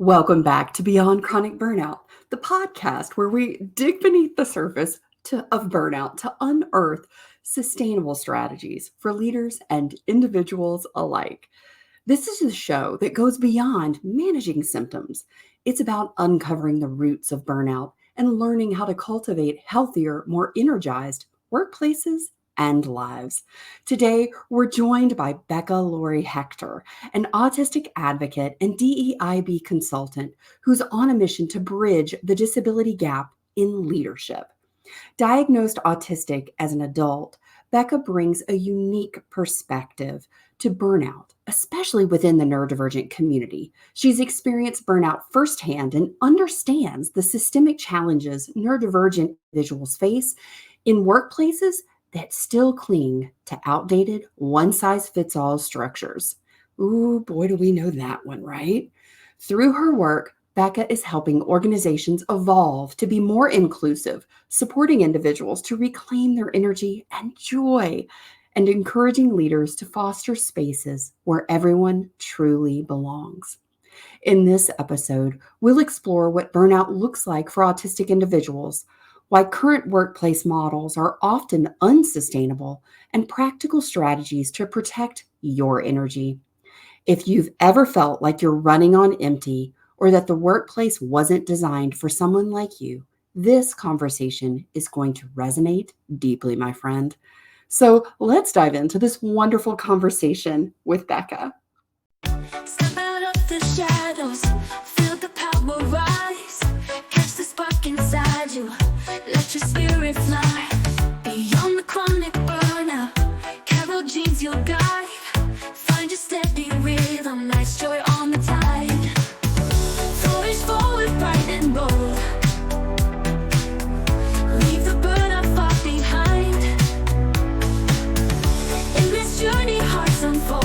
Welcome back to Beyond Chronic Burnout, the podcast where we dig beneath the surface of burnout to unearth sustainable strategies for leaders and individuals alike. This is a show that goes beyond managing symptoms. It's about uncovering the roots of burnout and learning how to cultivate healthier, more energized workplaces and lives. Today, we're joined by Becca Lory Hector, an autistic advocate and DEIB consultant who's on a mission to bridge the disability gap in leadership. Diagnosed autistic as an adult, Becca brings a unique perspective to burnout, especially within the neurodivergent community. She's experienced burnout firsthand and understands the systemic challenges neurodivergent individuals face in workplaces that still cling to outdated one-size-fits-all structures. Ooh, boy, do we know that one, right? Through her work, Becca is helping organizations evolve to be more inclusive, supporting individuals to reclaim their energy and joy, and encouraging leaders to foster spaces where everyone truly belongs. In this episode, we'll explore what burnout looks like for autistic individuals, why current workplace models are often unsustainable, and practical strategies to protect your energy. If you've ever felt like you're running on empty or that the workplace wasn't designed for someone like you, this conversation is going to resonate deeply, my friend. So let's dive into this wonderful conversation with Becca. Step out of the shadows, feel the power rise, catch the spark inside you, let your spirit fly, beyond the chronic burnout, Carole Jean's your guide, find your steady rhythm, life's joy on the tide, flourish forward, bright and bold, leave the burnout far behind, in this journey hearts unfold.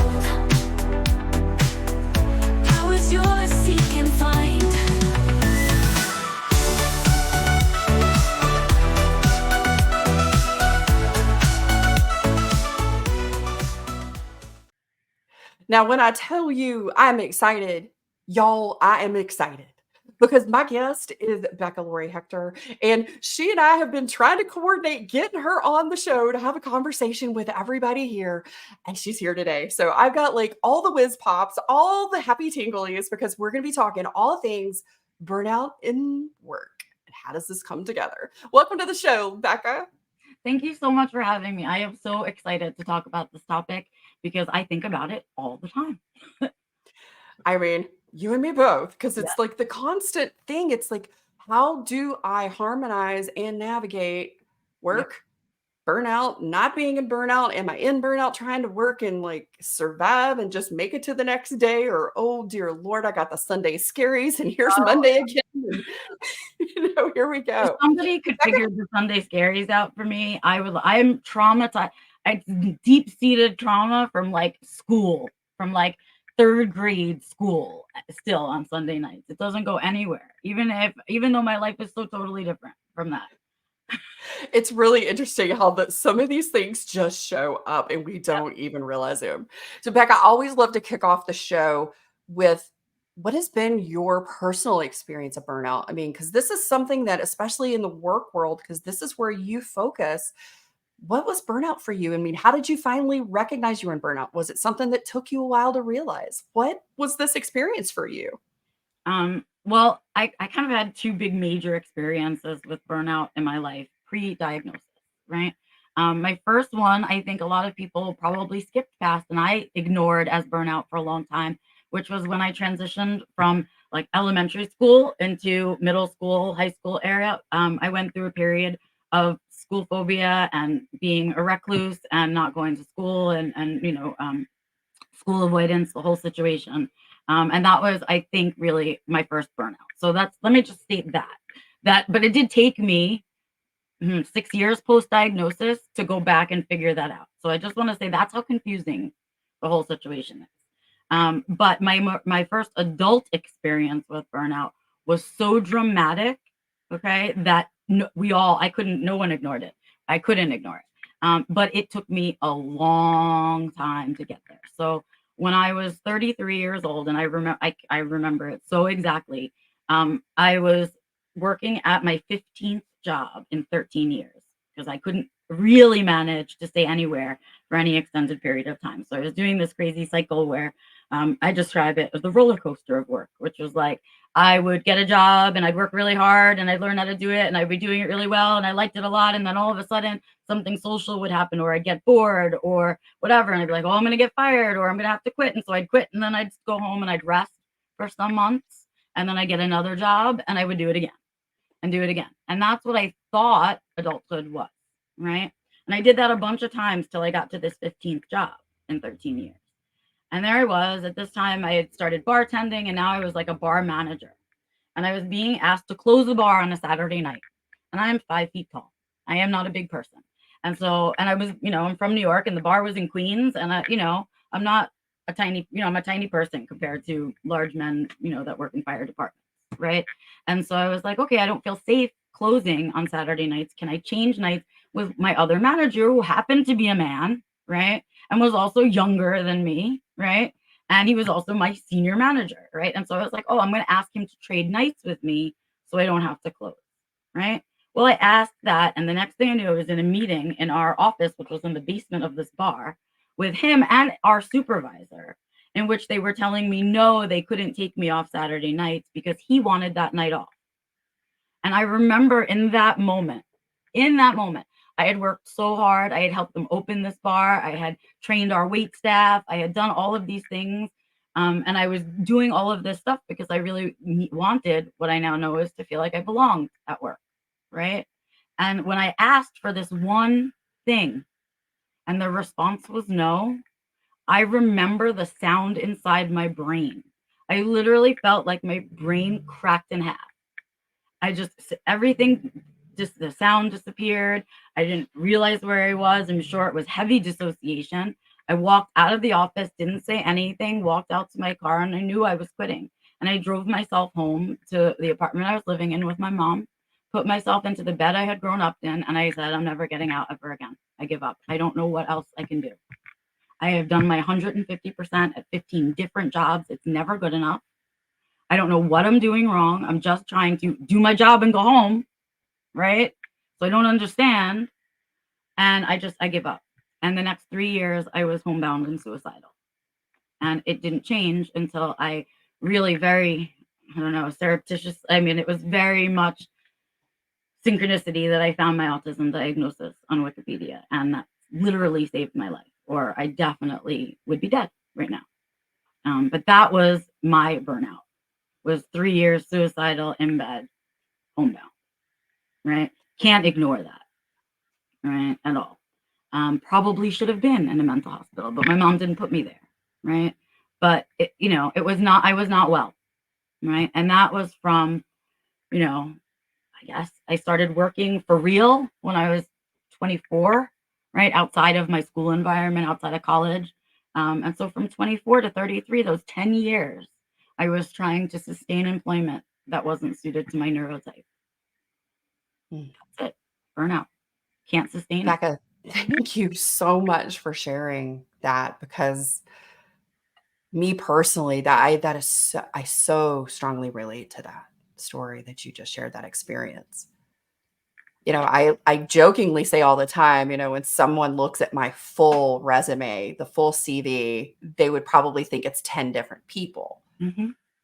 Yours, seek and find. Now, when I tell you I'm excited, y'all, I am excited because my guest is Becca Lory Hector, and she and I have been trying to coordinate getting her on the show to have a conversation with everybody here, and she's here today. So I've got like all the whiz pops, all the happy tinglies, because we're going to be talking all things burnout in work. And how does this come together? Welcome to the show, Becca. Thank you so much for having me. I am so excited to talk about this topic because I think about it all the time. I mean, you and me both, because it's like the constant thing. It's like, how do I harmonize and navigate work, burnout, not being in burnout? Am I in burnout trying to work and like survive and just make it to the next day? Or, oh, dear Lord, I got the Sunday scaries and here's Monday again. And, here we go. If somebody could figure the Sunday scaries out for me, I am traumatized. Deep-seated trauma from like school, from like third grade school, still on Sunday nights. It doesn't go anywhere, even though my life is so totally different from that. It's really interesting how some of these things just show up and we don't even realize them. So, Becca, I always love to kick off the show with what has been your personal experience of burnout? I mean, because this is something that, especially in the work world, because this is where you focus. What was burnout for you? I mean, how did you finally recognize you were in burnout? Was it something that took you a while to realize? What was this experience for you? Well, I kind of had two big major experiences with burnout in my life, pre-diagnosis, right? My first one, I think a lot of people probably skipped past and I ignored as burnout for a long time, which was when I transitioned from like elementary school into middle school, high school area. I went through a period of school phobia and being a recluse and not going to school and school avoidance, the whole situation. And that was, I think, really my first burnout. So let me just state that, but it did take me 6 years post-diagnosis to go back and figure that out. So I just want to say that's how confusing the whole situation is. But my first adult experience with burnout was so dramatic, okay, that no one ignored it. I couldn't ignore it. But it took me a long time to get there. So when I was 33 years old, and I remember it so exactly. I was working at my 15th job in 13 years because I couldn't really manage to stay anywhere for any extended period of time. So I was doing this crazy cycle where I describe it as the roller coaster of work, which was like I would get a job and I'd work really hard and I'd learn how to do it and I'd be doing it really well and I liked it a lot. And then all of a sudden something social would happen or I'd get bored or whatever. And I'd be like, oh, I'm going to get fired or I'm going to have to quit. And so I'd quit and then I'd go home and I'd rest for some months and then I get another job and I would do it again and do it again. And that's what I thought adulthood was, right? And I did that a bunch of times till I got to this 15th job in 13 years. And there I was. At this time, I had started bartending, and now I was like a bar manager. And I was being asked to close the bar on a Saturday night. And I am 5 feet tall. I am not a big person. And so, and I was, I'm from New York, and the bar was in Queens. And I'm not a tiny, I'm a tiny person compared to large men, that work in fire departments, right? And so I was like, okay, I don't feel safe closing on Saturday nights. Can I change nights with my other manager who happened to be a man, right? And was also younger than me, right? And he was also my senior manager, right? And so I was like, oh, I'm going to ask him to trade nights with me so I don't have to close, right? Well, I asked that, and the next thing I knew, I was in a meeting in our office, which was in the basement of this bar, with him and our supervisor, in which they were telling me, no, they couldn't take me off Saturday nights because he wanted that night off. And I remember in that moment, I had worked so hard. I had helped them open this bar. I had trained our wait staff. I had done all of these things. And I was doing all of this stuff because I really wanted what I now know is to feel like I belonged at work, right? And when I asked for this one thing and the response was no, I remember the sound inside my brain. I literally felt like my brain cracked in half. The sound disappeared. I didn't realize where I was. I'm sure it was heavy dissociation. I walked out of the office, didn't say anything, walked out to my car, and I knew I was quitting. And I drove myself home to the apartment I was living in with my mom, put myself into the bed I had grown up in, and I said, I'm never getting out ever again. I give up. I don't know what else I can do. I have done my 150% at 15 different jobs. It's never good enough. I don't know what I'm doing wrong. I'm just trying to do my job and go home, right? So I don't understand. And I give up. And the next 3 years, I was homebound and suicidal. And it didn't change until I really surreptitious. It was very much synchronicity that I found my autism diagnosis on Wikipedia. And that literally saved my life, or I definitely would be dead right now. But that was my burnout, was 3 years suicidal in bed, homebound, right? Can't ignore that, right, at all. Probably should have been in a mental hospital, but my mom didn't put me there, right? But I was not well, right? And that was from, I guess I started working for real when I was 24, right? Outside of my school environment, outside of college. And so from 24 to 33, those 10 years, I was trying to sustain employment that wasn't suited to my neurotype. That's it. Burnout. Can't sustain Becca, thank you so much for sharing that, because me personally, I so strongly relate to that story that you just shared, that experience. I jokingly say all the time, when someone looks at my full resume, the full CV, they would probably think it's 10 different people,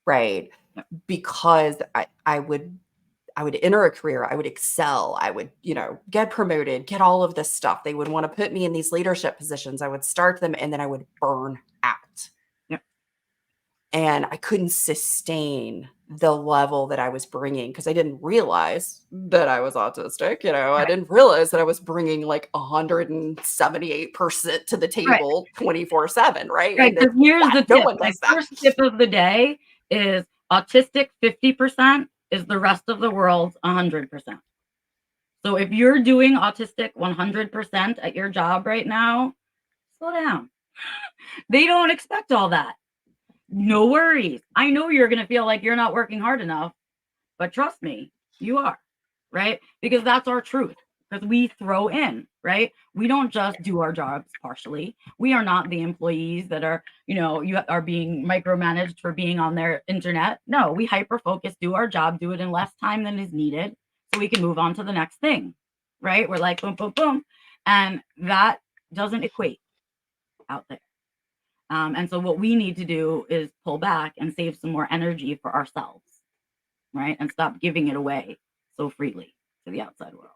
right? Yep. Because I would enter a career, I would excel, I would, get promoted, get all of this stuff. They would want to put me in these leadership positions. I would start them and then I would burn out. Yep. And I couldn't sustain the level that I was bringing because I didn't realize that I was autistic. I didn't realize that I was bringing like 178% to the table 24/7, right? Right, because here's the no tip. one My does that. first tip of the day is autistic 50% is the rest of the world's 100%. So if you're doing autistic 100% at your job right now, slow down. They don't expect all that. No worries. I know you're going to feel like you're not working hard enough, but trust me, you are, right? Because that's our truth. because we throw in, right? We don't just do our jobs partially. We are not the employees that are, you are being micromanaged for being on their internet. No, we hyper focus, do our job, do it in less time than is needed so we can move on to the next thing, right? We're like, boom, boom, boom. And that doesn't equate out there. And so what we need to do is pull back and save some more energy for ourselves, right? And stop giving it away so freely to the outside world.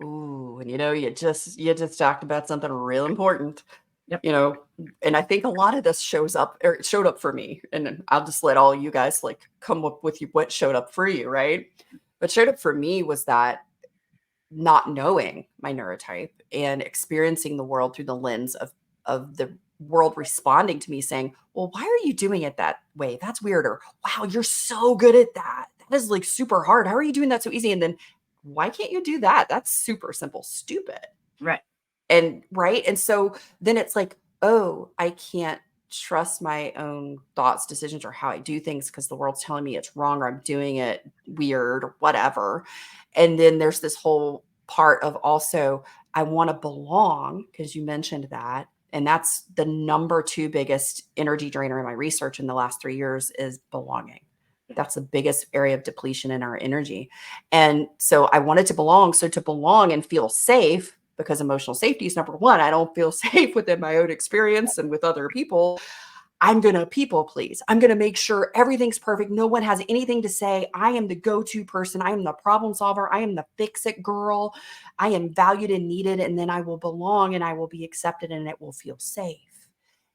Ooh, and you just talked about something real important. Yep. And I think a lot of this showed up for me, and I'll just let all you guys like come up with what showed up for you, right? What showed up for me was that not knowing my neurotype and experiencing the world through the lens of the world responding to me saying, well, why are you doing it that way? That's weird. Or, wow, you're so good at that. That is like super hard. How are you doing that so easy? And then why can't you do that? That's super simple, stupid. Right. And right. And so then it's like, oh, I can't trust my own thoughts, decisions, or how I do things because the world's telling me it's wrong or I'm doing it weird or whatever. And then there's this whole part of also, I want to belong, because you mentioned that. And that's the number 2 biggest energy drainer in my research in the last 3 years is belonging. That's the biggest area of depletion in our energy. And so I wanted to belong. So to belong and feel safe, because emotional safety is number 1. I don't feel safe within my own experience and with other people. I'm going to people please. I'm going to make sure everything's perfect. No one has anything to say. I am the go-to person. I am the problem solver. I am the fix-it girl. I am valued and needed. And then I will belong and I will be accepted and it will feel safe.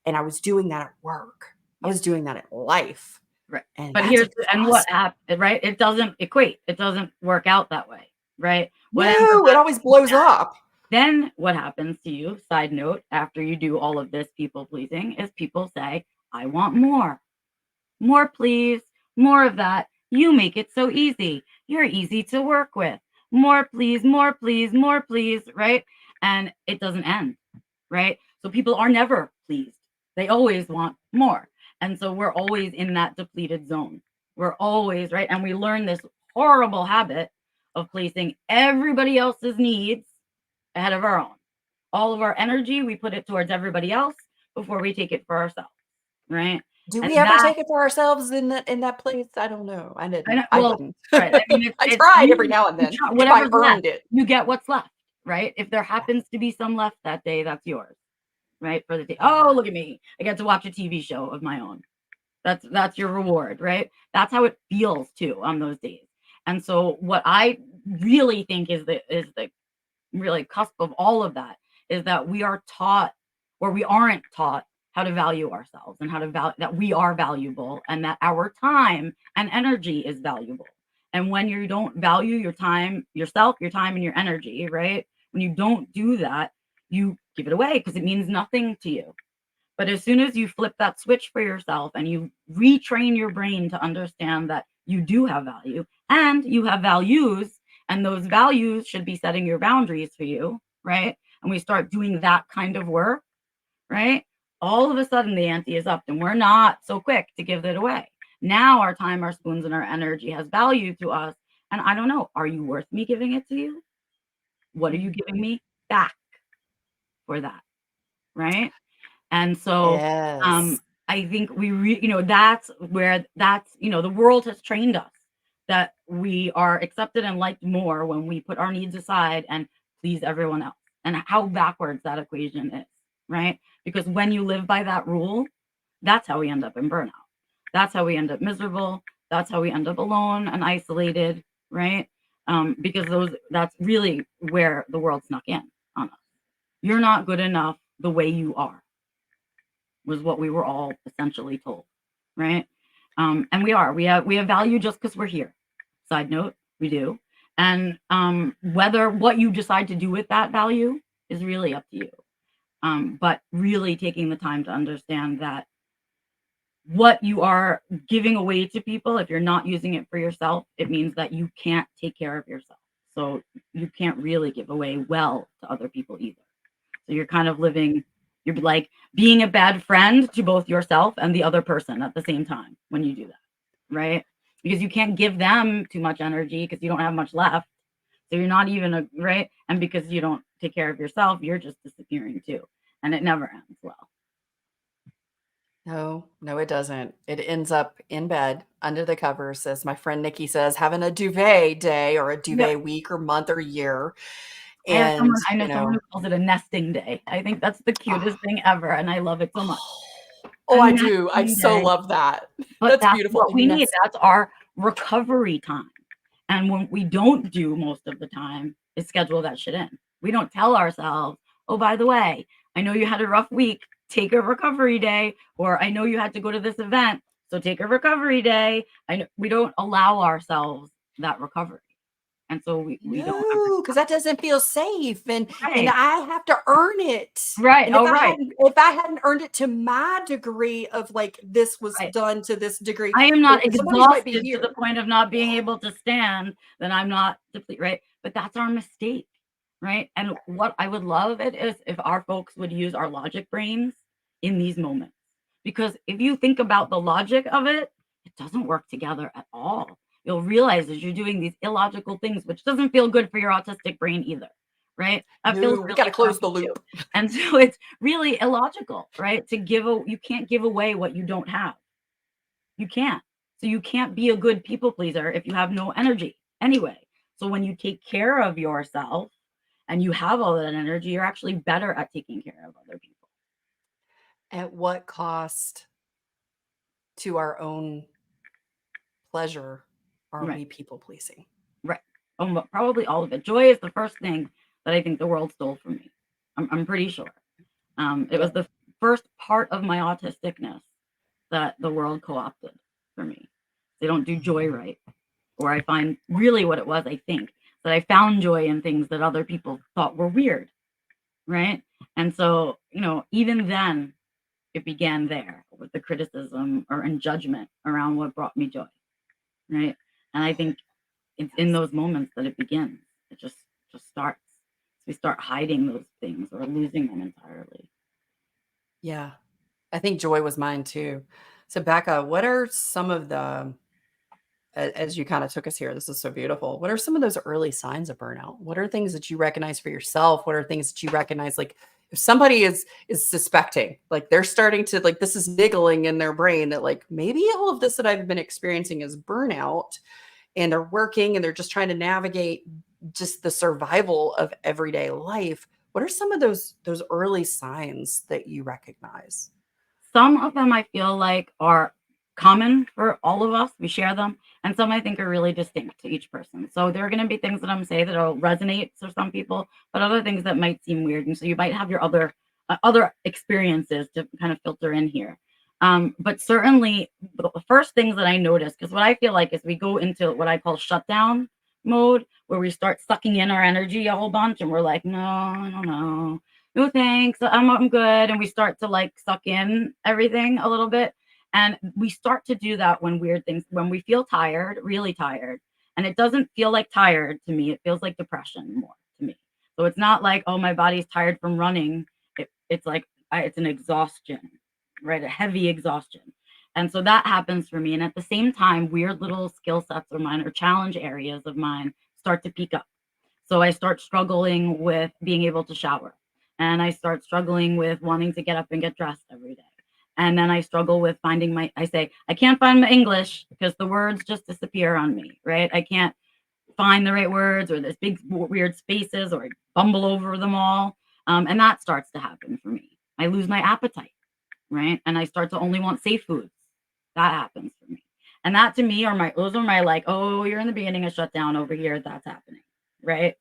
And I was doing that at work. I was doing that at life. Right. And but here's what happened, right? It doesn't equate. It doesn't work out that way, right? No, it always blows up. Then what happens to you, side note, after you do all of this people pleasing is people say, I want more. More, please. More of that. You make it so easy. You're easy to work with. More, please, more, please, more, please, right? And it doesn't end, right? So people are never pleased. They always want more. And so we're always in that depleted zone. We're always, right? And we learn this horrible habit of placing everybody else's needs ahead of our own. All of our energy, we put it towards everybody else before we take it for ourselves, right? Do we ever take it for ourselves in that place? I don't know. I didn't. I didn't. Right. I mean, I tried every now and then. If I earned it, you get what's left, right? If there happens to be some left that day, that's yours, right? For the day. Oh, look at me! I get to watch a TV show of my own. That's your reward, right? That's how it feels too on those days. And so, what I really think is the really cusp of all of that is that we are taught, or we aren't taught, how to value ourselves and how to value that we are valuable and that our time and energy is valuable. And when you don't value your time, yourself, your time and your energy, right? When you don't do that, you give it away because it means nothing to you. But as soon as you flip that switch for yourself and you retrain your brain to understand that you do have value and you have values, and those values should be setting your boundaries for you, right? And we start doing that kind of work, right? All of a sudden the ante is up and we're not so quick to give it away. Now our time, our spoons, and our energy has value to us. And I don't know, are you worth me giving it to you? What are you giving me back for that? Right? And so yes. I think that's where the world has trained us that we are accepted and liked more when we put our needs aside and please everyone else, and how backwards that equation is, right? Because when you live by that rule, that's how we end up in burnout. That's how we end up miserable. That's how we end up alone and isolated, right? Because that's really where the world snuck in on us. You're not good enough the way you are, was what we were all essentially told, right? And we have value just because we're here. Side note, we do. And whether what you decide to do with that value is really up to you. But really taking the time to understand that what you are giving away to people, if you're not using it for yourself, it means that you can't take care of yourself. So you can't really give away well to other people either. So you're kind of you're like being a bad friend to both yourself and the other person at the same time when you do that, right? Because you can't give them too much energy because you don't have much left. So you're not even right. And because you don't take care of yourself, you're just disappearing too. And it never ends well. No, it doesn't. It ends up in bed under the covers, as my friend Nikki says, having a duvet day or a Yep. duvet week or month or year. I And, know someone who calls it a nesting day. I think that's the cutest thing ever, and I love it so much. oh, A I do. I nesting so day. love that. But That's that's beautiful. what we need. That's our recovery time. And when we don't do most of the time is schedule that shit in. We don't tell ourselves, oh, by the way, I know you had a rough week, take a recovery day, or I know you had to go to this event, so take a recovery day. I know we don't allow ourselves that recovery. And so we don't ever. No, because that doesn't feel safe, and Right. I have to earn it. Right. And Oh, right. if I hadn't earned it to my degree of like this was Right. done to this degree, I am not somebody's might be exhausted to the here. point of not being able to stand, then I'm not depleted, right? But that's our mistake, right? And what I would love it is if our folks would use our logic brains in these moments. Because if you think about the logic of it, it doesn't work together at all. You'll realize that you're doing these illogical things, which doesn't feel good for your autistic brain either, right? That feels No, we really got to close the crappy too. loop. And so it's really illogical, right? You can't give away what you don't have. You can't. So you can't be a good people pleaser if you have no energy anyway. So when you take care of yourself and you have all that energy, you're actually better at taking care of other people. At what cost to our own pleasure are Right. we people pleasing? Right. Probably all of it. Joy is the first thing that I think the world stole from me. I'm pretty sure. It was the first part of my autisticness that the world co-opted for me. They don't do joy right. Or I find really what it was, I think, that I found joy in things that other people thought were weird. Right. And so, even then it began there with the criticism and judgment around what brought me joy. Right. And I think it's in those moments that it begins. It just starts. We start hiding those things or losing them entirely. Yeah. I think joy was mine too. So Becca, what are some of the, as you kind of took us here, this is so beautiful. What are some of those early signs of burnout? What are things that you recognize for yourself? What are things that you recognize, like if somebody is suspecting, like they're starting to, like, this is niggling in their brain that like maybe all of this that I've been experiencing is burnout, and they're working and they're just trying to navigate just the survival of everyday life. What are some of those early signs that you recognize? Some of them I feel like are common for all of us. We share them. And some I think are really distinct to each person. So there are going to be things that I'm saying that'll resonate for some people, but other things that might seem weird. And so you might have your other experiences to kind of filter in here. But certainly the first things that I notice, because what I feel like is we go into what I call shutdown mode, where we start sucking in our energy a whole bunch and we're like, no, I don't know. No thanks, I'm good. And we start to like suck in everything a little bit. And we start to do that when we feel tired, really tired. And it doesn't feel like tired to me. It feels like depression more to me. So it's not like, oh, my body's tired from running. It's like, it's an exhaustion, right? A heavy exhaustion. And so that happens for me. And at the same time, weird little skill sets of mine or challenge areas of mine start to peak up. So I start struggling with being able to shower. And I start struggling with wanting to get up and get dressed every day. And then I struggle with I say, I can't find my English because the words just disappear on me, right? I can't find the right words, or there's big weird spaces, or I bumble over them all. And that starts to happen for me. I lose my appetite, right? And I start to only want safe foods. That happens for me. And that to me those are my like, oh, you're in the beginning of shutdown over here. That's happening, right?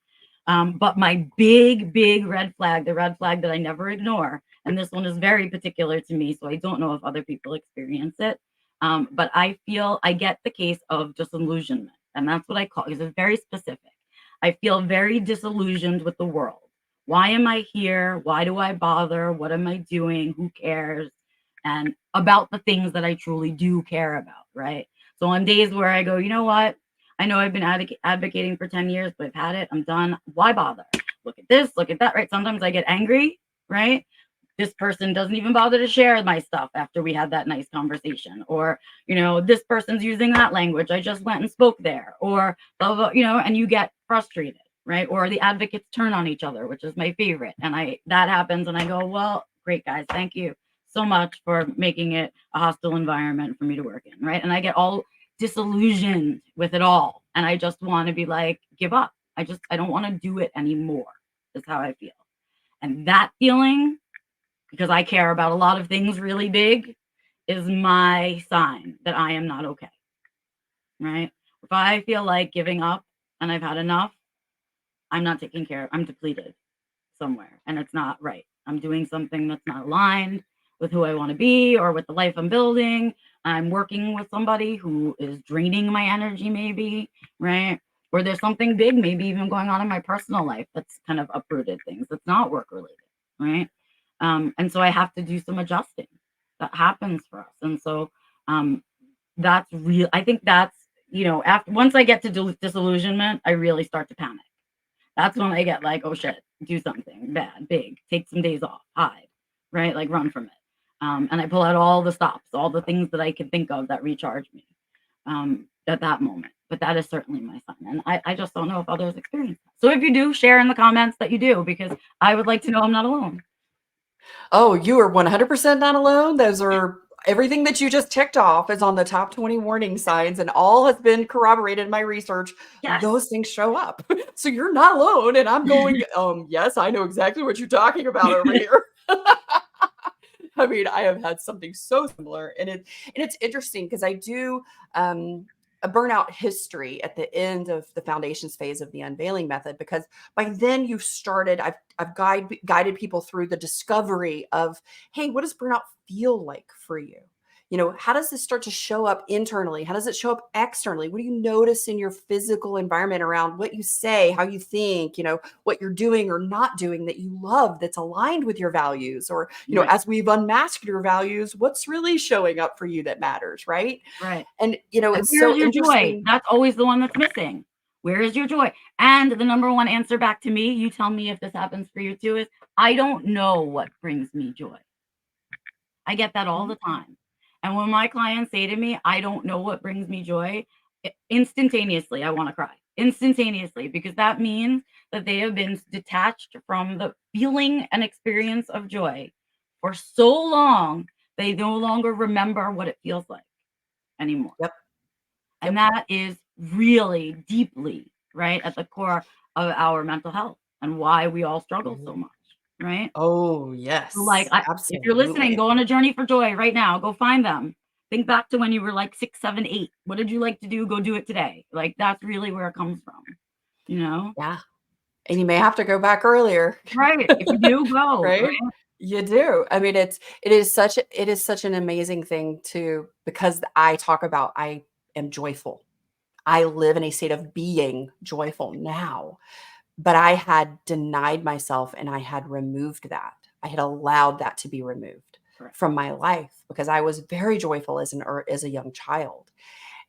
But my big red flag, the red flag that I never ignore, and this one is very particular to me, so I don't know if other people experience it. But I feel I get the case of disillusionment, and that's what I call it, because it's very specific. I feel very disillusioned with the world. Why am I here? Why do I bother? What am I doing? Who cares? And about the things that I truly do care about, right? So on days where I go, you know what? I know I've been advocating for 10 years, but I've had it. I'm done. Why bother? Look at this, look at that, right? Sometimes I get angry, right? This person doesn't even bother to share my stuff after we had that nice conversation. Or, this person's using that language. I just went and spoke there. Or blah, blah, and you get frustrated. right? Or the advocates turn on each other, which is my favorite. And that happens and I go, well, great guys, thank you so much for making it a hostile environment for me to work in, right? And I get all disillusioned with it all. And I just want to be like, give up. I don't want to do it anymore, is how I feel. And that feeling, because I care about a lot of things really big, is my sign that I am not okay, right? If I feel like giving up and I've had enough, I'm not taking care of, I'm depleted somewhere and it's not right. I'm doing something that's not aligned with who I want to be or with the life I'm building. I'm working with somebody who is draining my energy, maybe, right? Or there's something big, maybe even going on in my personal life that's kind of uprooted things that's not work related, right? And so I have to do some adjusting. That happens for us. And so that's real. I think that's, after once I get to disillusionment, I really start to panic. That's when I get like, oh shit, do something bad, big, take some days off, hide, right? Like run from it. And I pull out all the stops, all the things that I can think of that recharge me at that moment. But that is certainly my sign. And I just don't know if others experience that. So if you do, share in the comments that you do, because I would like to know I'm not alone. Oh, you are 100% not alone. Those are everything that you just ticked off is on the top 20 warning signs, and all has been corroborated in my research. Yes. Those things show up. So you're not alone. And I'm going, yes, I know exactly what you're talking about over here. I mean, I have had something so similar, and it's interesting because I do a burnout history at the end of the foundations phase of the unveiling method, because by then you've started. I've guided people through the discovery of, hey, what does burnout feel like for you? How does this start to show up internally? How does it show up externally? What do you notice in your physical environment around what you say, how you think, what you're doing or not doing that you love, that's aligned with your values? Or, Right. as we've unmasked your values, what's really showing up for you that matters, right? Right. And, it's where's so your interesting. joy? That's always the one that's missing. Where is your joy? And the number one answer back to me, you tell me if this happens for you too, is I don't know what brings me joy. I get that all the time. And when my clients say to me, I don't know what brings me joy, instantaneously, I want to cry. Instantaneously, because that means that they have been detached from the feeling and experience of joy for so long, they no longer remember what it feels like anymore. Yep. And that is really deeply, right, at the core of our mental health and why we all struggle so much, right? Oh, yes. So like, if you're listening, go on a journey for joy right now. Go find them. Think back to when you were like 6, 7, 8. What did you like to do? Go do it today. Like, that's really where it comes from, Yeah. And you may have to go back earlier. Right. If you do, go. Right? You do. I mean, it is such an amazing thing to, because I talk about, I am joyful. I live in a state of being joyful now, but I had denied myself and I had removed that. I had allowed that to be removed from my life because I was very joyful as a young child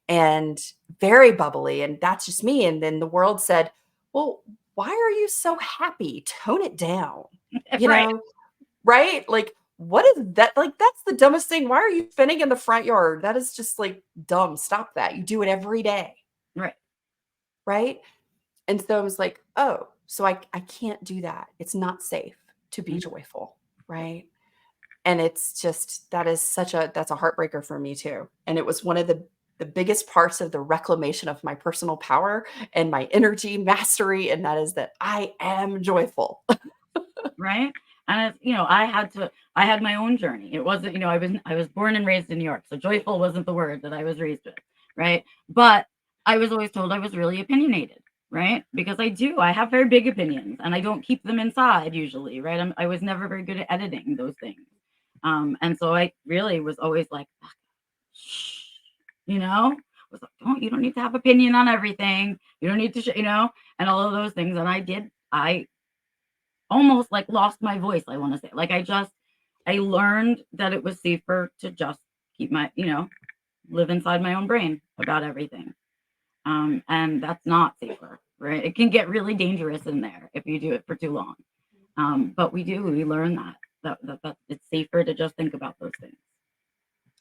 and very bubbly. And that's just me. And then the world said, well, why are you so happy? Tone it down, Right. right? Like, what is that? Like, that's the dumbest thing. Why are you spinning in the front yard? That is just like dumb. Stop that. You do it every day. Right. Right. And so I was like, oh, so I can't do that. It's not safe to be joyful. Right. And it's just, that's a heartbreaker for me too. And it was one of the biggest parts of the reclamation of my personal power and my energy mastery. And that is that I am joyful. Right. And I had my own journey. It wasn't, I was born and raised in New York. So joyful wasn't the word that I was raised with. Right. But I was always told I was really opinionated. Right. Because I have very big opinions and I don't keep them inside usually. Right. I was never very good at editing those things. And so I really was always like, shh, was like, you don't need to have opinion on everything. You don't need to, and all of those things. And I almost like lost my voice. I want to say, like, I learned that it was safer to just keep my, live inside my own brain about everything. And that's not safer, right? It can get really dangerous in there if you do it for too long. But we learn that it's safer to just think about those things.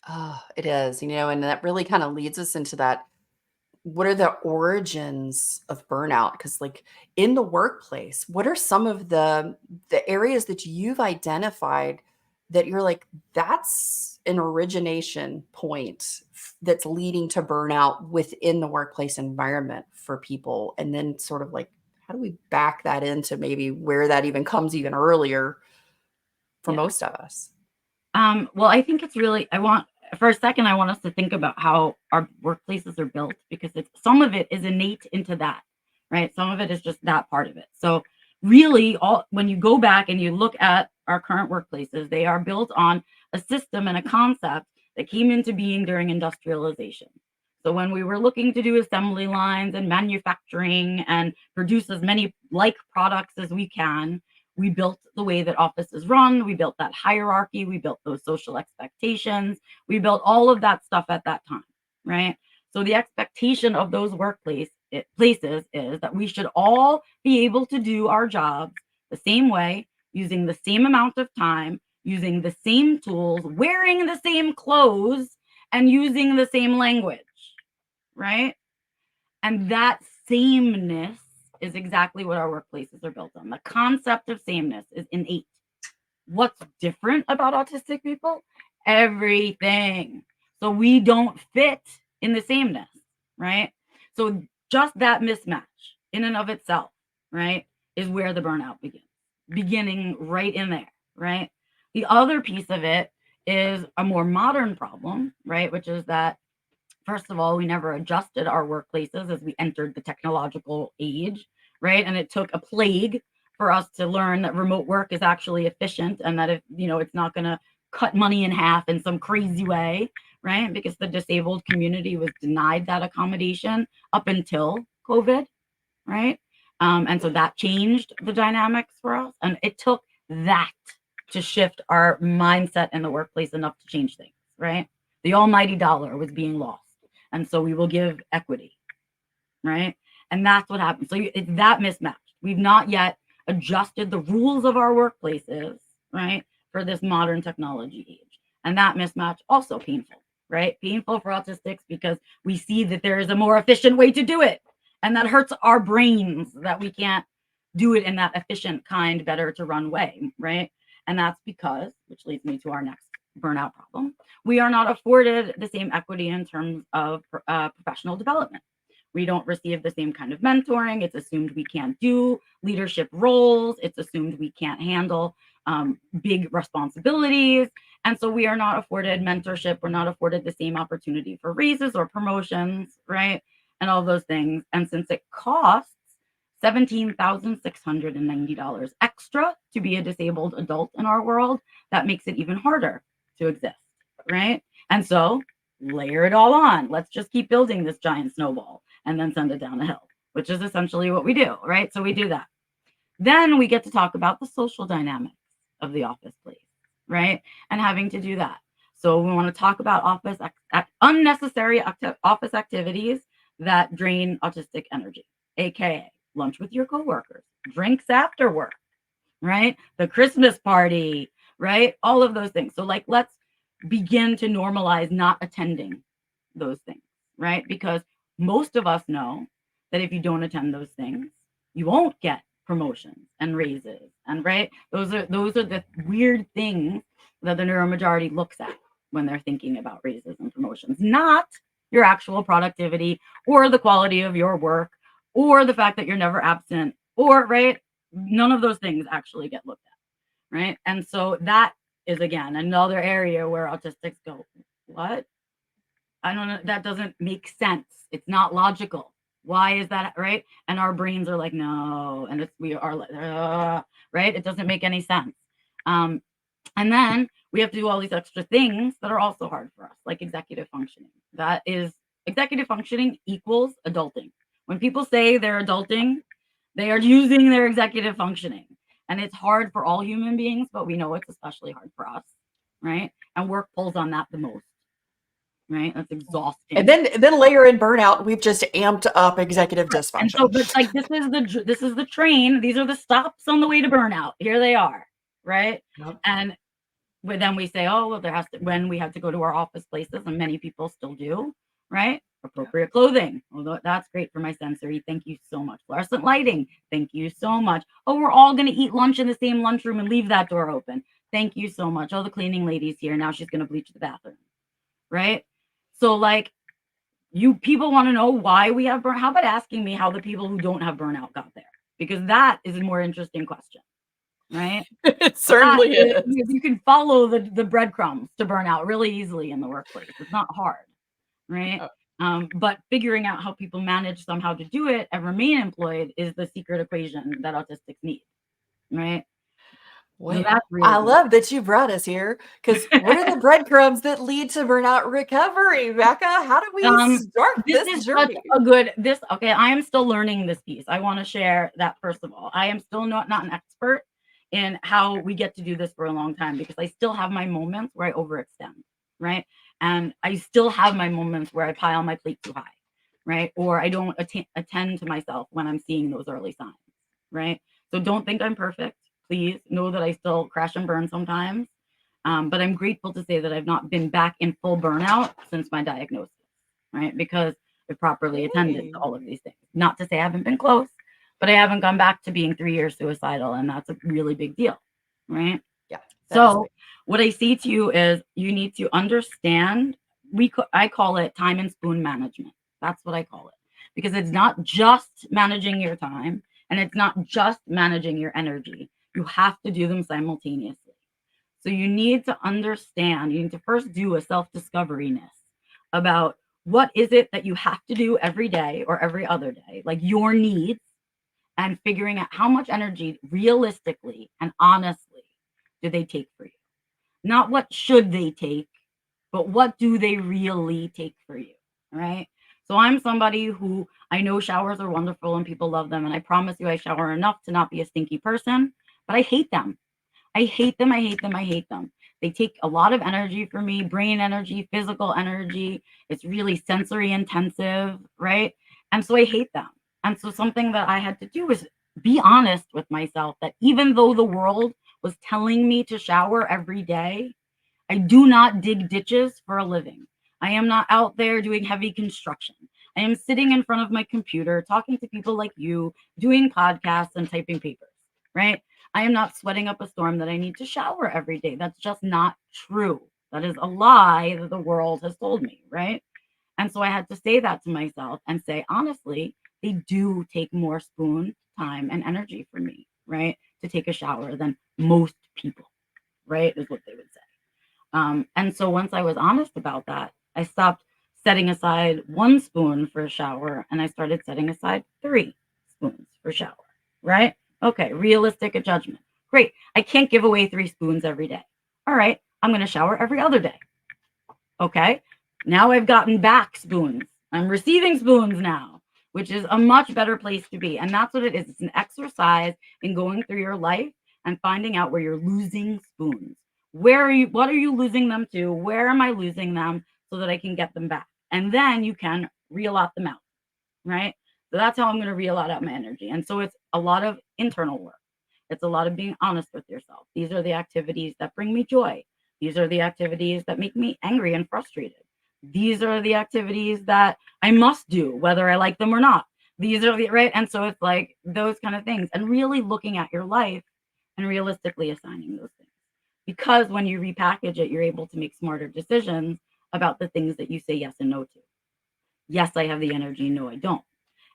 Oh, it is, and that really kind of leads us into that what are the origins of burnout? Because like in the workplace, what are some of the areas that you've identified that you're like, that's an origination point that's leading to burnout within the workplace environment for people? And then sort of like, how do we back that into maybe where that even comes even earlier for Yeah. most of us? Well, I think it's really, for a second, I want us to think about how our workplaces are built, because some of it is innate into that, right? Some of it is just that part of it. So really, when you go back and you look at our current workplaces, they are built on a system and a concept that came into being during industrialization. So when we were looking to do assembly lines and manufacturing and produce as many like products as we can, we built the way that offices run. We built that hierarchy. We built those social expectations. We built all of that stuff at that time, right? So the expectation of those places is that we should all be able to do our jobs the same way, using the same amount of time, using the same tools, wearing the same clothes, and using the same language, right? And that sameness is exactly what our workplaces are built on. The concept of sameness is innate. What's different about autistic people? Everything. So we don't fit in the sameness, right? So just that mismatch in and of itself, right, is where the burnout begins, beginning right in there, right? The other piece of it is a more modern problem, right, which is that first of all, we never adjusted our workplaces as we entered the technological age, right? And it took a plague for us to learn that remote work is actually efficient, and that if, it's not going to cut money in half in some crazy way, right? Because the disabled community was denied that accommodation up until COVID, right? And so that changed the dynamics for us. And it took that to shift our mindset in the workplace enough to change things, right? The almighty dollar was being lost. And so we will give equity, right? And that's what happens. So it's that mismatch. We've not yet adjusted the rules of our workplaces, right, for this modern technology age. And that mismatch also painful, right? Painful for autistics because we see that there is a more efficient way to do it. And that hurts our brains that we can't do it in that efficient, kind, better to run way, right? And that's because, which leads me to our next burnout problem, we are not afforded the same equity in terms of professional development. We don't receive the same kind of mentoring. It's assumed we can't do leadership roles. It's assumed we can't handle big responsibilities. And so we are not afforded mentorship. We're not afforded the same opportunity for raises or promotions, right? And all those things. And since it costs $17,690 extra to be a disabled adult in our world, that makes it even harder to exist, right? And so layer it all on. Let's just keep building this giant snowball and then send it down a hill, which is essentially what we do, right? So we do that. Then we get to talk about the social dynamics of the office place, right? And having to do that. So we want to talk about unnecessary office activities that drain autistic energy, aka lunch with your coworkers, drinks after work, right? The Christmas party, right? All of those things. So like, let's begin to normalize not attending those things, right? Because most of us know that if you don't attend those things, you won't get promotions and raises. And right, those are the weird things that the neuromajority looks at when they're thinking about raises and promotions, not your actual productivity or the quality of your work or the fact that you're never absent, or right, none of those things actually get looked at, right? And so that is again another area where autistics go, what? I don't know, that doesn't make sense. It's not logical. Why is that, right? And our brains are like, no, and we are like, right? It doesn't make any sense. And then we have to do all these extra things that are also hard for us, like executive functioning. That is, executive functioning equals adulting. When people say they're adulting, they are using their executive functioning. And it's hard for all human beings, but we know it's especially hard for us, right? And work pulls on that the most, right? That's exhausting. And then layer in burnout, we've just amped up executive dysfunction. And so, but like this is the train. These are the stops on the way to burnout. Here they are, right? Yep. And then we say, oh, well, when we have to go to our office places, and many people still do, right? Appropriate clothing. Although that's great for my sensory. Thank you so much. Fluorescent lighting. Thank you so much. Oh, we're all going to eat lunch in the same lunchroom and leave that door open. Thank you so much. Oh, the cleaning lady's here. Now she's going to bleach the bathroom. Right? So like you people want to know why we have burnout. How about asking me how the people who don't have burnout got there? Because that is a more interesting question. Right? It certainly is. You can follow the breadcrumbs to burnout really easily in the workplace. It's not hard. Right? But figuring out how people manage somehow to do it and remain employed is the secret equation that autistics need, right? Wait, so that's really I love that you brought us here, because what are the breadcrumbs that lead to burnout recovery, Becca? How do we start this journey? Okay, I am still learning this piece. I want to share that first of all. I am still not an expert in how we get to do this for a long time, because I still have my moments where I overextend, right? And I still have my moments where I pile my plate too high, right? Or I don't attend to myself when I'm seeing those early signs, right? So don't think I'm perfect. Please know that I still crash and burn sometimes. But I'm grateful to say that I've not been back in full burnout since my diagnosis, right? Because I've properly attended to all of these things. Not to say I haven't been close, but I haven't gone back to being 3 years suicidal. And that's a really big deal, right? Yeah. So what I say to you is you need to understand, I call it time and spoon management. That's what I call it. Because it's not just managing your time and it's not just managing your energy. You have to do them simultaneously. So you need to understand, you need to first do a self-discoveryness about what is it that you have to do every day or every other day, like your needs, and figuring out how much energy realistically and honestly do they take for you. Not what should they take, but what do they really take for you, right? So I'm somebody who, I know showers are wonderful and people love them, and I promise you I shower enough to not be a stinky person, but I hate them. I hate them. I hate them. I hate them. They take a lot of energy for me, brain energy, physical energy. It's really sensory intensive, right? And so I hate them. And so something that I had to do was be honest with myself that even though the world was telling me to shower every day, I do not dig ditches for a living. I am not out there doing heavy construction. I am sitting in front of my computer, talking to people like you, doing podcasts and typing papers, right? I am not sweating up a storm that I need to shower every day. That's just not true. That is a lie that the world has told me, right? And so I had to say that to myself and say, honestly, they do take more spoon time and energy for me, right? To take a shower than most people, right? Is what they would say. And so once I was honest about that, I stopped setting aside 1 spoon for a shower and I started setting aside 3 spoons for shower, right? Okay, realistic judgment. Great. I can't give away 3 spoons every day. All right, I'm going to shower every other day. Okay, now I've gotten back spoons. I'm receiving spoons now, which is a much better place to be. And that's what it is. It's an exercise in going through your life and finding out where you're losing spoons. What are you losing them to? Where am I losing them so that I can get them back? And then you can reel them out, right? So that's how I'm going to reel out my energy. And so it's a lot of internal work. It's a lot of being honest with yourself. These are the activities that bring me joy. These are the activities that make me angry and frustrated. These are the activities that I must do, whether I like them or not. These are the, right? And so it's like those kind of things, and really looking at your life and realistically assigning those things. Because when you repackage it, you're able to make smarter decisions about the things that you say yes and no to. Yes, I have the energy. No, I don't.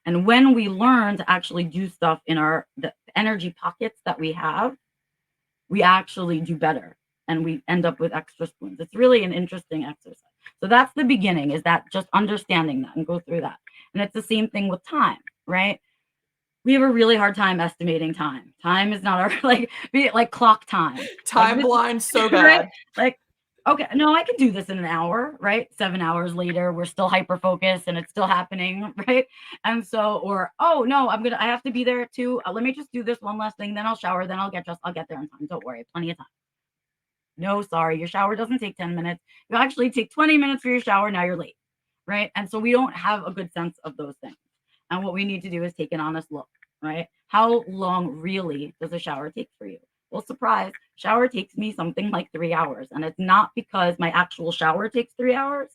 And when we learn to actually do stuff in the energy pockets that we have, we actually do better and we end up with extra spoons. It's really an interesting exercise. So that's the beginning, is that just understanding that and go through that. And it's the same thing with time, right? We have a really hard time estimating time. Time is not our, like clock time. Time blind so bad. Right? Like, okay, no, I can do this in an hour, right? 7 hours later, we're still hyper focused and it's still happening, right? And so, or, oh no, I have to be there too. Let me just do this one last thing, then I'll shower, then I'll get there on time. Don't worry, I have plenty of time. No, sorry, your shower doesn't take 10 minutes. You actually take 20 minutes for your shower, now you're late, right? And so we don't have a good sense of those things. And what we need to do is take an honest look, right? How long really does a shower take for you? Well, surprise, shower takes me something like 3 hours. And it's not because my actual shower takes 3 hours,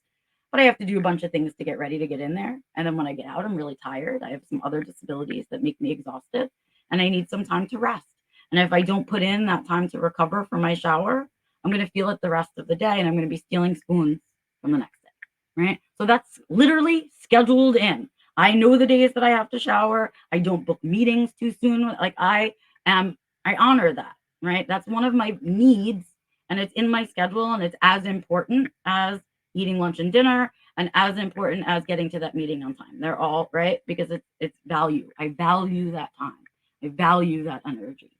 but I have to do a bunch of things to get ready to get in there. And then when I get out, I'm really tired. I have some other disabilities that make me exhausted, and I need some time to rest. And if I don't put in that time to recover from my shower, I'm going to feel it the rest of the day, and I'm going to be stealing spoons from the next day. Right? So that's literally scheduled in. I know the days that I have to shower. I don't book meetings too soon. Like I honor that, right? That's one of my needs, and it's in my schedule, and it's as important as eating lunch and dinner, and as important as getting to that meeting on time. They're all right because it's value. I value that time. I value that energy,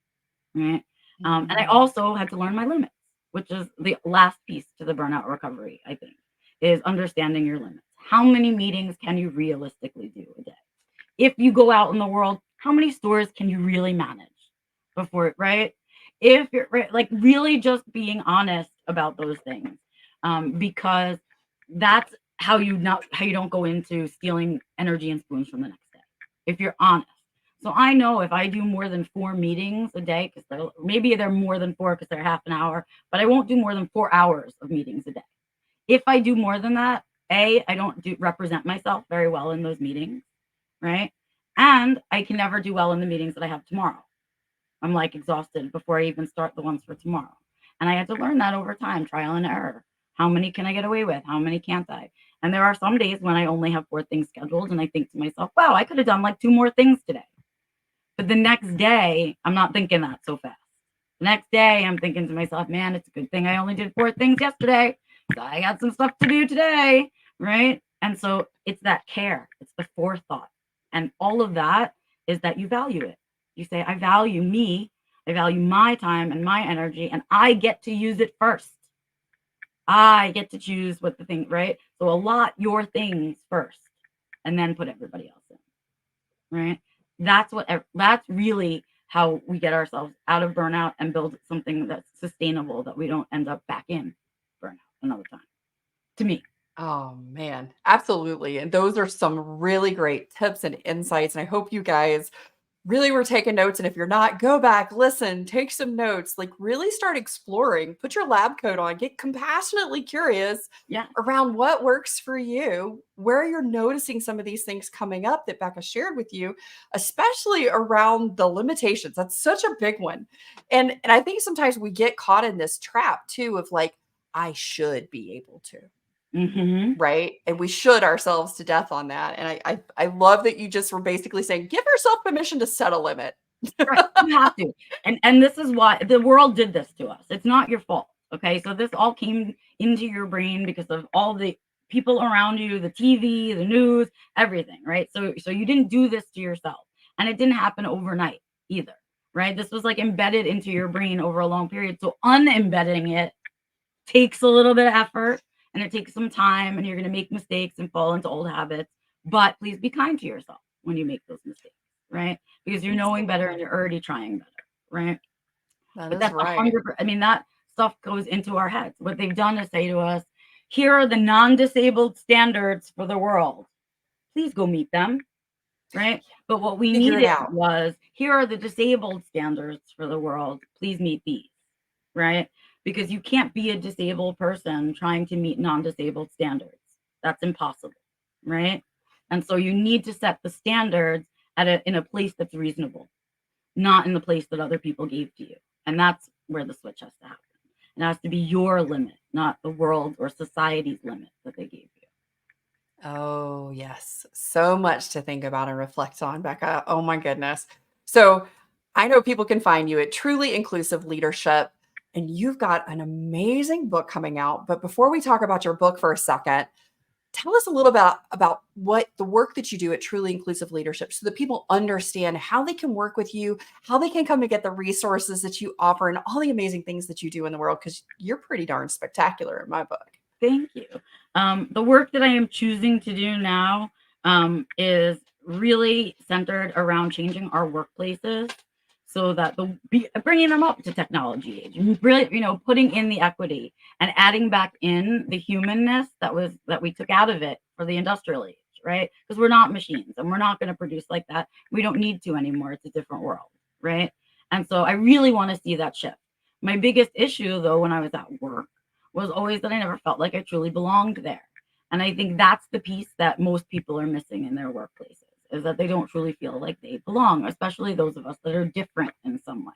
right? And I also had to learn my limits, which is the last piece to the burnout recovery, I think, is understanding your limits. How many meetings can you realistically do a day? If you go out in the world, how many stores can you really manage before, right? If you're right, like really just being honest about those things, because that's how you don't go into stealing energy and spoons from the next day. If you're honest. So I know if I do more than 4 meetings a day, because maybe they're more than 4 because they're half an hour, but I won't do more than 4 hours of meetings a day. If I do more than that, I don't represent myself very well in those meetings, right? And I can never do well in the meetings that I have tomorrow. I'm like exhausted before I even start the ones for tomorrow. And I had to learn that over time, trial and error. How many can I get away with? How many can't I? And there are some days when I only have 4 things scheduled, and I think to myself, wow, I could have done like 2 more things today. But the next day, I'm not thinking that so fast. The next day, I'm thinking to myself, man, it's a good thing I only did 4 things yesterday. So I got some stuff to do today, right? And so it's that care. It's the forethought. And all of that is that you value it. You say, I value me. I value my time and my energy, and I get to use it first. I get to choose what the thing, right? So allot your things first and then put everybody else in, right? That's really how we get ourselves out of burnout and build something that's sustainable, that we don't end up back in burnout another time, to me. Oh man, absolutely. And those are some really great tips and insights. And I hope you guys really were taking notes. And if you're not, go back, listen, take some notes, like really start exploring, put your lab coat on, get compassionately curious Yeah. around what works for you, where you're noticing some of these things coming up that Becca shared with you, especially around the limitations. That's such a big one. And I think sometimes we get caught in this trap too of like, I should be able to. Mm-hmm. Right? And we should ourselves to death on that. And I love that you just were basically saying, give yourself permission to set a limit. Right. You have to. And this is why the world did this to us. It's not your fault. Okay. So this all came into your brain because of all the people around you, the TV, the news, everything. Right. So you didn't do this to yourself. And it didn't happen overnight either. Right. This was like embedded into your brain over a long period. So unembedding it takes a little bit of effort, and it takes some time, and you're going to make mistakes and fall into old habits. But please be kind to yourself when you make those mistakes, right? Because you're knowing better and you're already trying better, right? That But is that's right. 100%. I mean, that stuff goes into our heads. What they've done is say to us, here are the non-disabled standards for the world. Please go meet them, right? But what we Figure it needed out. was, here are the disabled standards for the world. Please meet these, right? Because you can't be a disabled person trying to meet non-disabled standards. That's impossible, right? And so you need to set the standards in a place that's reasonable, not in the place that other people gave to you. And that's where the switch has to happen. It has to be your limit, not the world or society's limit that they gave you. Oh, yes. So much to think about and reflect on, Becca. Oh my goodness. So I know people can find you at Truly Inclusive Leadership, and you've got an amazing book coming out. But before we talk about your book for a second, tell us a little about what the work that you do at Truly Inclusive Leadership so that people understand how they can work with you, how they can come and get the resources that you offer, and all the amazing things that you do in the world, because you're pretty darn spectacular in my book. Thank you. The work that I am choosing to do now is really centered around changing our workplaces so that bringing them up to technology age, really, putting in the equity and adding back in the humanness that we took out of it for the industrial age, right? Because we're not machines and we're not going to produce like that. We don't need to anymore. It's a different world, right? And so I really want to see that shift. My biggest issue, though, when I was at work was always that I never felt like I truly belonged there. And I think that's the piece that most people are missing in their workplaces, is that they don't truly feel like they belong, especially those of us that are different in some way.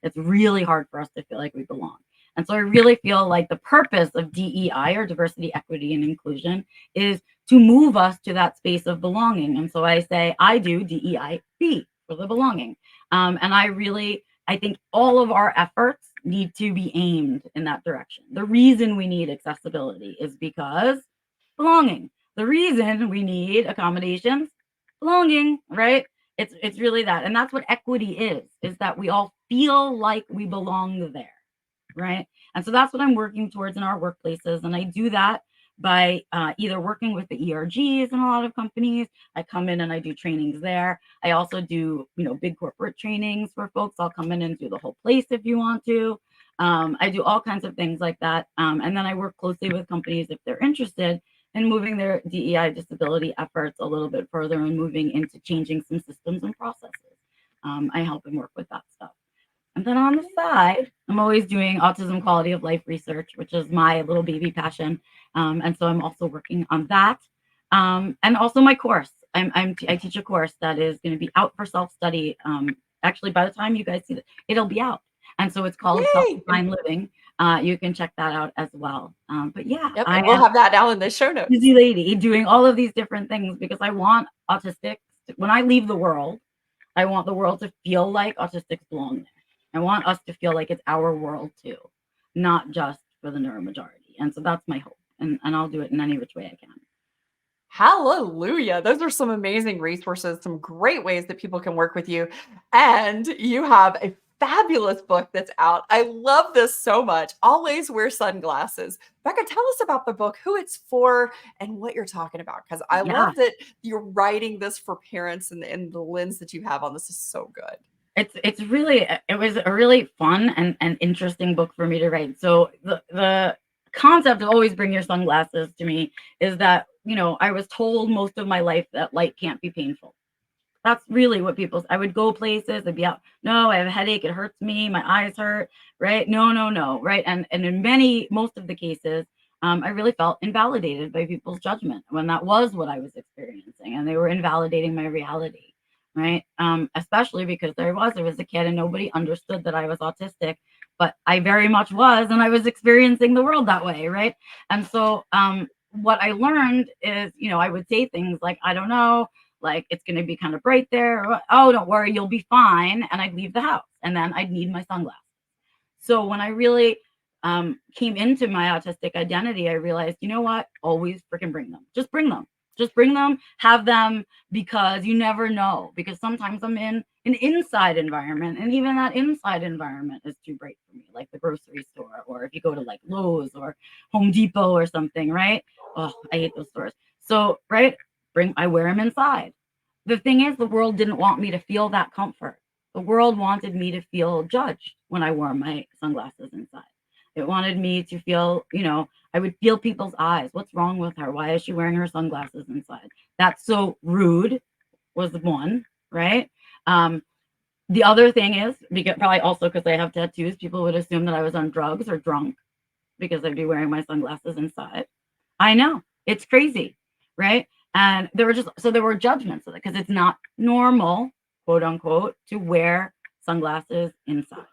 It's really hard for us to feel like we belong. And so I really feel like the purpose of DEI, or diversity, equity, and inclusion, is to move us to that space of belonging. And so I say, I do DEIB for the belonging. And I think all of our efforts need to be aimed in that direction. The reason we need accessibility is because belonging. The reason we need accommodations, belonging, right? It's really that. And that's what equity is that we all feel like we belong there, right? And so that's what I'm working towards in our workplaces. And I do that by either working with the ERGs in a lot of companies. I come in and I do trainings there. I also do, big corporate trainings for folks. I'll come in and do the whole place if you want to. I do all kinds of things like that. And then I work closely with companies if they're interested in moving their DEI disability efforts a little bit further and moving into changing some systems and processes. I help and work with that stuff. And then on the side, I'm always doing autism quality of life research, which is my little baby passion. And so I'm also working on that. And also my course. I teach a course that is going to be out for self-study. Actually, by the time you guys see it, it'll be out. And so it's called Self-Defined Living. You can check that out as well. But yeah, Yep, and we'll have that down in the show notes. Busy lady doing all of these different things because I want autistics. When I leave the world, I want the world to feel like autistics belong there. I want us to feel like it's our world too, not just for the neuromajority. And so that's my hope. And I'll do it in any which way I can. Hallelujah. Those are some amazing resources, some great ways that people can work with you. And you have a fabulous book that's out. I love this so much. Always Wear Sunglasses. Becca, tell us about the book, who it's for, and what you're talking about. Because I love that you're writing this for parents, and the lens that you have on this is so good. It was a really fun and interesting book for me to write. So the concept of always bring your sunglasses to me is that, I was told most of my life that light can't be painful. That's really what I would go places, I'd be out, no, I have a headache, it hurts me, my eyes hurt, right? No, right? And in most of the cases, I really felt invalidated by people's judgment when that was what I was experiencing, and they were invalidating my reality, right? Especially because I was a kid and nobody understood that I was autistic, but I very much was, and I was experiencing the world that way, right? And so what I learned is, I would say things like, I don't know, like it's going to be kind of bright there. Or, oh, don't worry, you'll be fine. And I'd leave the house and then I'd need my sunglasses. So when I really came into my autistic identity, I realized, you know what? Always freaking bring them. Just bring them. Just bring them, have them, because you never know. Because sometimes I'm in an inside environment, and even that inside environment is too bright for me, like the grocery store, or if you go to like Lowe's or Home Depot or something, right? Oh, I hate those stores. So, right, I wear them inside. The thing is, the world didn't want me to feel that comfort. The world wanted me to feel judged when I wore my sunglasses inside. It wanted me to feel, I would feel people's eyes. What's wrong with her? Why is she wearing her sunglasses inside? That's so rude, was one, right? The other thing is, probably also because I have tattoos, people would assume that I was on drugs or drunk because I'd be wearing my sunglasses inside. I know, it's crazy, right? And there were judgments of it because it's not normal, quote unquote, to wear sunglasses inside.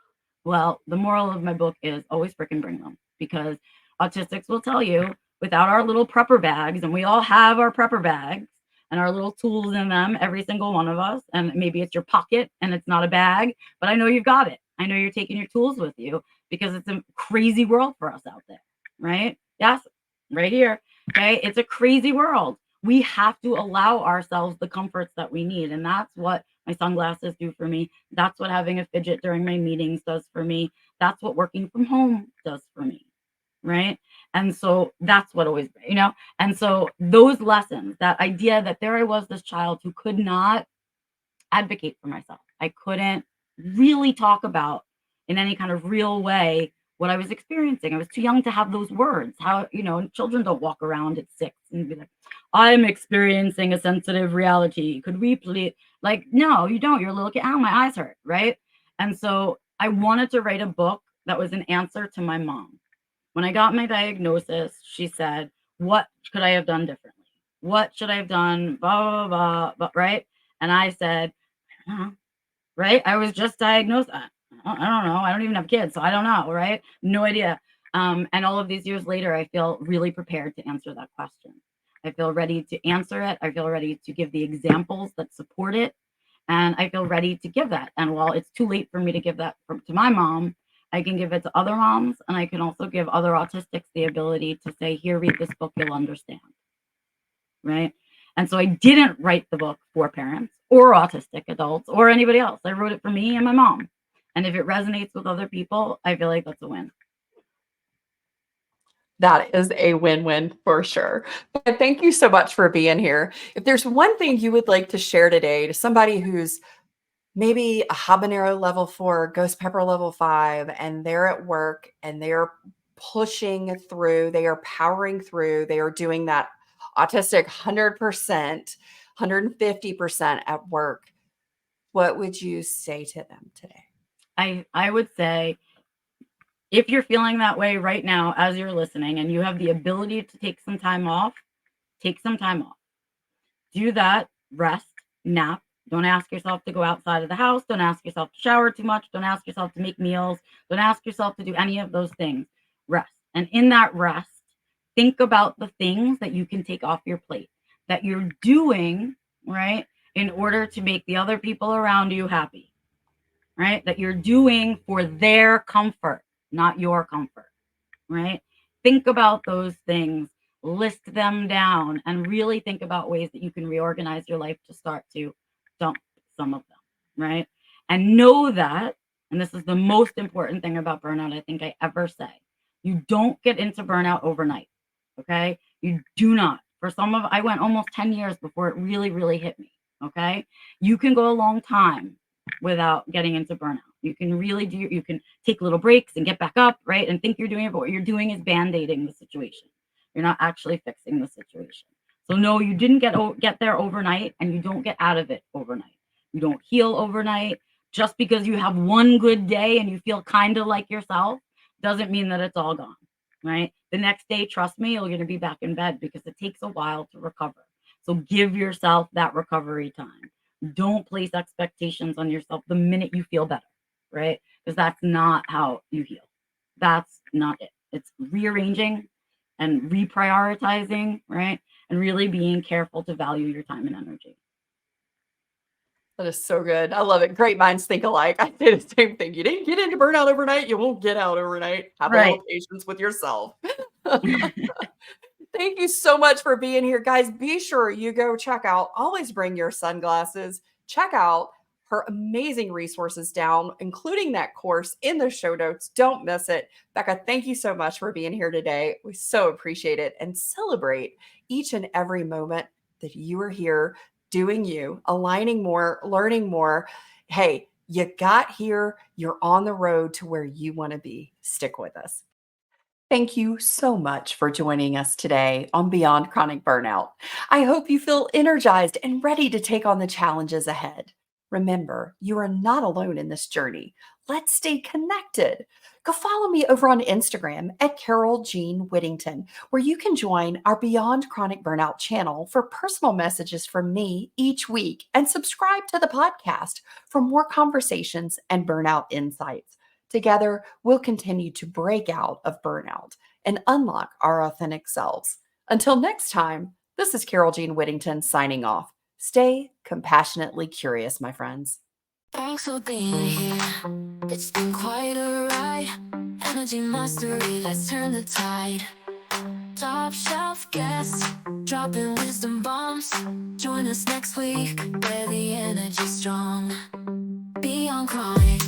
Well, the moral of my book is always freaking bring them, because autistics will tell you, without our little prepper bags, and we all have our prepper bags and our little tools in them, every single one of us, and maybe it's your pocket and it's not a bag, but I know you've got it. I know you're taking your tools with you because it's a crazy world for us out there, right? Yes, right here, okay? It's a crazy world. We have to allow ourselves the comforts that we need, and that's what my sunglasses do for me. That's what having a fidget during my meetings does for me. That's what working from home does for me, right? And so that's what always, and so those lessons, that idea that there I was, this child who could not advocate for myself. I couldn't really talk about in any kind of real way what I was experiencing. I was too young to have those words. How, children don't walk around at 6 and be like, I'm experiencing a sensitive reality. Could we please? Like, no, you don't. You're a little kid. Oh, my eyes hurt, right? And so I wanted to write a book that was an answer to my mom. When I got my diagnosis, she said, What could I have done differently? What should I have done? Blah, blah, blah, blah, right? And I said, I don't know, right? I was just diagnosed. I don't know. I don't even have kids, so I don't know, right? No idea. And all of these years later, I feel really prepared to answer that question. I feel ready to answer it. I feel ready to give the examples that support it. And I feel ready to give that. And while it's too late for me to give that to my mom, I can give it to other moms. And I can also give other autistics the ability to say, here, read this book, you'll understand. Right. And so I didn't write the book for parents or autistic adults or anybody else. I wrote it for me and my mom. And if it resonates with other people, I feel like that's a win. That is a win-win for sure. But thank you so much for being here. If there's one thing you would like to share today to somebody who's maybe a habanero level 4, ghost pepper level 5, and they're at work and they're pushing through, they are powering through, they are doing that autistic 100%, 150% at work, what would you say to them today? I would say, if you're feeling that way right now as you're listening and you have the ability to take some time off, take some time off. Do that, rest, nap. Don't ask yourself to go outside of the house. Don't ask yourself to shower too much. Don't ask yourself to make meals. Don't ask yourself to do any of those things. Rest. And in that rest, think about the things that you can take off your plate, that you're doing, right, in order to make the other people around you happy, right? That you're doing for their comfort, not your comfort, right? Think about those things, list them down, and really think about ways that you can reorganize your life to start to dump some of them, right? And know that, and this is the most important thing about burnout I think I ever say, you don't get into burnout overnight, okay? You do not. I went almost 10 years before it really, really hit me, okay? You can go a long time without getting into burnout. You can take little breaks and get back up, right? And think you're doing it, but what you're doing is band-aiding the situation. You're not actually fixing the situation. So no, you didn't get there overnight, and you don't get out of it overnight. You don't heal overnight. Just because you have one good day and you feel kind of like yourself doesn't mean that it's all gone, right? The next day, trust me, you're going to be back in bed because it takes a while to recover. So give yourself that recovery time. Don't place expectations on yourself the minute you feel better, right? Because that's not how you heal. That's not it. It's rearranging and reprioritizing, right? And really being careful to value your time and energy. That is so good. I love it. Great minds think alike. I say the same thing. You didn't get into burnout overnight. You won't get out overnight. Have a Right. little patience with yourself. Thank you so much for being here, guys. Be sure you go check out, always bring your sunglasses. Check out her amazing resources down, including that course in the show notes. Don't miss it. Becca, thank you so much for being here today. We so appreciate it and celebrate each and every moment that you are here doing you, aligning more, learning more. Hey, you got here. You're on the road to where you want to be. Stick with us. Thank you so much for joining us today on Beyond Chronic Burnout. I hope you feel energized and ready to take on the challenges ahead. Remember, you are not alone in this journey. Let's stay connected. Go follow me over on Instagram at Carole Jean Whittington, where you can join our Beyond Chronic Burnout channel for personal messages from me each week, and subscribe to the podcast for more conversations and burnout insights. Together, we'll continue to break out of burnout and unlock our authentic selves. Until next time, this is Carole Jean Whittington signing off. Stay compassionately curious, my friends. Thanks for being here. It's been quite a ride. Energy mastery, let's turn the tide. Top shelf guests, dropping wisdom bombs. Join us next week, where the energy's strong. Beyond chronic.